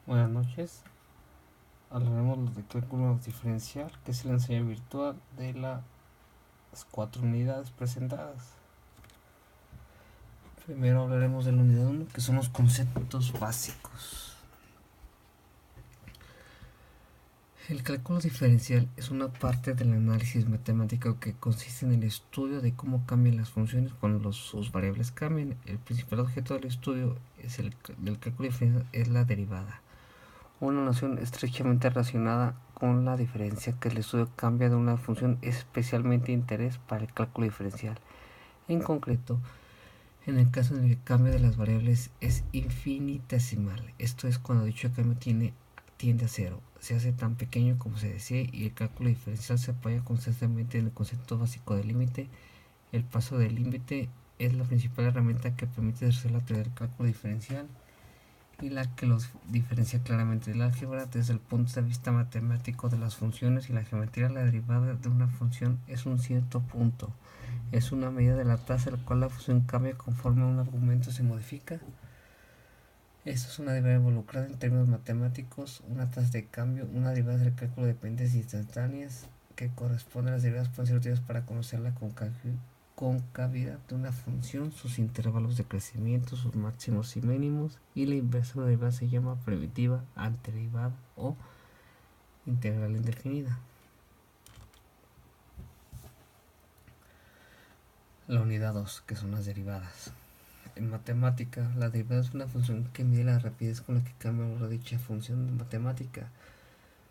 Buenas noches, hablaremos de cálculo diferencial, que es el ensayo virtual de las 4 unidades presentadas. Primero hablaremos de la unidad 1, que son los conceptos básicos. El cálculo diferencial es una parte del análisis matemático que consiste en el estudio de cómo cambian las funciones cuando sus variables cambian. El principal objeto del estudio del cálculo diferencial es la derivada, una noción estrechamente relacionada con la diferencia que el estudio cambia de una función es especialmente de interés para el cálculo diferencial. En concreto, en el caso en el que el cambio de las variables es infinitesimal, esto es cuando dicho cambio tiende a cero, se hace tan pequeño como se desee y el cálculo diferencial se apoya constantemente en el concepto básico del límite. El paso del límite es la principal herramienta que permite ejercer la teoría del cálculo diferencial y la que los diferencia claramente del álgebra desde el punto de vista matemático de las funciones y la geometría. La derivada de una función es un cierto punto, es una medida de la tasa en la cual la función cambia conforme un argumento se modifica. Esto es una derivada involucrada en términos matemáticos, una tasa de cambio, una derivada del cálculo de dependencias instantáneas que corresponde a las derivadas pueden ser utilizadas para conocer la concavidad de una función, sus intervalos de crecimiento, sus máximos y mínimos, y la inversa de la derivada se llama primitiva, antiderivada o integral indefinida. La unidad 2, que son las derivadas. En matemática, la derivada es una función que mide la rapidez con la que cambia el valor de dicha función de matemática.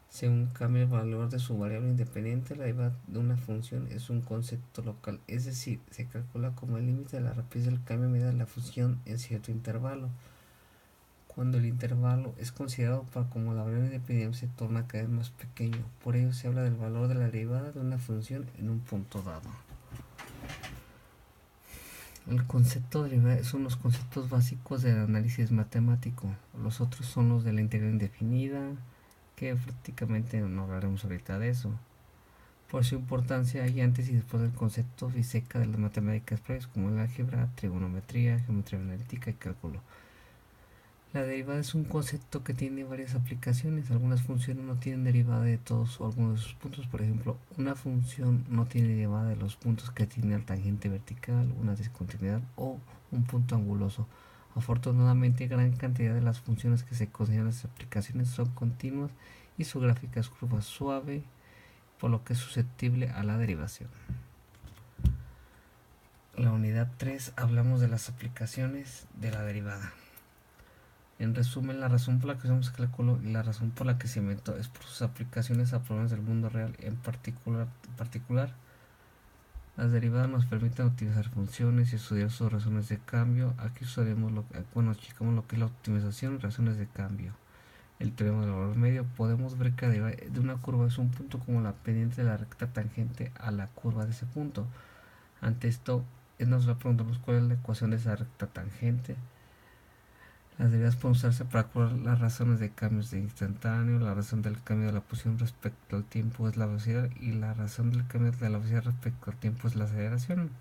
Según cambia el valor de su variable independiente, la derivada de una función es un concepto local, es decir, se calcula como el límite de la rapidez del cambio medida de la función en cierto intervalo. Cuando el intervalo es considerado como la variable independiente se torna cada vez más pequeño, por ello se habla del valor de la derivada de una función en un punto dado. El concepto de derivada es uno de los conceptos básicos del análisis matemático. Los otros son los de la integral indefinida, que prácticamente no hablaremos ahorita de eso. Por su importancia hay antes y después del concepto biseca de las matemáticas previas como el álgebra, trigonometría, geometría analítica y cálculo. La derivada es un concepto que tiene varias aplicaciones. Algunas funciones no tienen derivada de todos o algunos de sus puntos. Por ejemplo, una función no tiene derivada de los puntos que tiene la tangente vertical, una discontinuidad o un punto anguloso. Afortunadamente, gran cantidad de las funciones que se consideran las aplicaciones son continuas y su gráfica es curva suave, por lo que es susceptible a la derivación. La unidad 3 hablamos de las aplicaciones de la derivada. En resumen, la razón por la que usamos cálculo y la razón por la que se inventó es por sus aplicaciones a problemas del mundo real. En particular, las derivadas nos permiten utilizar funciones y estudiar sus razones de cambio. Aquí checamos lo que es la optimización y razones de cambio. El teorema del valor medio, podemos ver que la derivada de una curva es un punto como la pendiente de la recta tangente a la curva de ese punto. Ante esto, nos preguntamos cuál es la ecuación de esa recta tangente. Las derivadas pueden usarse para calcular las razones de cambios de instantáneo. La razón del cambio de la posición respecto al tiempo es la velocidad y la razón del cambio de la velocidad respecto al tiempo es la aceleración.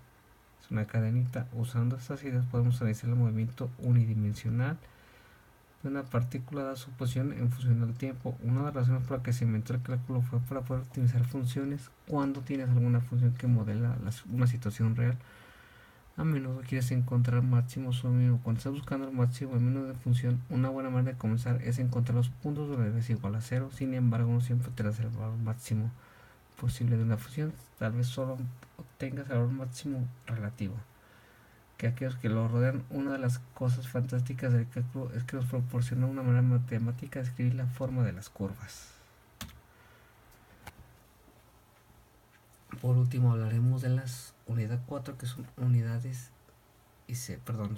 Es una cadenita. Usando estas ideas podemos analizar el movimiento unidimensional de una partícula dada su posición en función del tiempo. Una de las razones por las que se inventó el cálculo fue para poder optimizar funciones cuando tienes alguna función que modela una situación real. A menudo quieres encontrar máximos o mínimos. Cuando estás buscando el máximo o el mínimo de función, una buena manera de comenzar es encontrar los puntos donde es igual a cero. Sin embargo, no siempre tendrás el valor máximo posible de una función. Tal vez solo obtengas el valor máximo relativo. Que aquellos que lo rodean, una de las cosas fantásticas del cálculo es que nos proporciona una manera matemática de escribir la forma de las curvas. Por último, hablaremos de las unidad 4, que son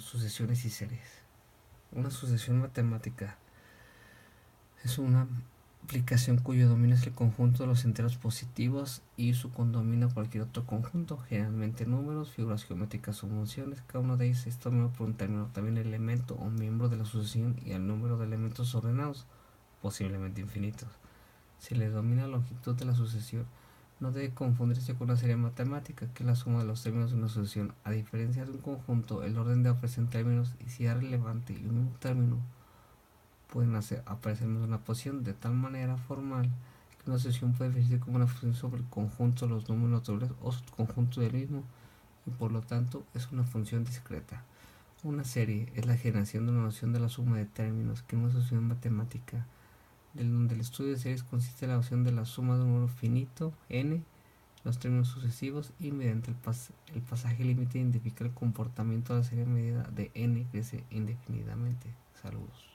sucesiones y series. Una sucesión matemática es una aplicación cuyo dominio es el conjunto de los enteros positivos y su condomina cualquier otro conjunto, generalmente números, figuras geométricas o funciones. Cada uno de ellos es dominado por un término, también el elemento o miembro de la sucesión y el número de elementos ordenados, posiblemente infinitos. Si le domina la longitud de la sucesión, no debe confundirse con una serie matemática, que es la suma de los términos de una sucesión. A diferencia de un conjunto, el orden debe ofrecer términos y si es relevante y un mismo término pueden aparecer en una posición de tal manera formal que una sucesión puede definirse como una función sobre el conjunto de los números naturales o subconjunto del mismo, y por lo tanto es una función discreta. Una serie es la generación de una noción de la suma de términos, que es una sucesión matemática, donde el estudio de series consiste en la noción de la suma de un número finito, n, los términos sucesivos, y mediante el pasaje límite identifica el comportamiento de la serie medida de n crece indefinidamente. Saludos.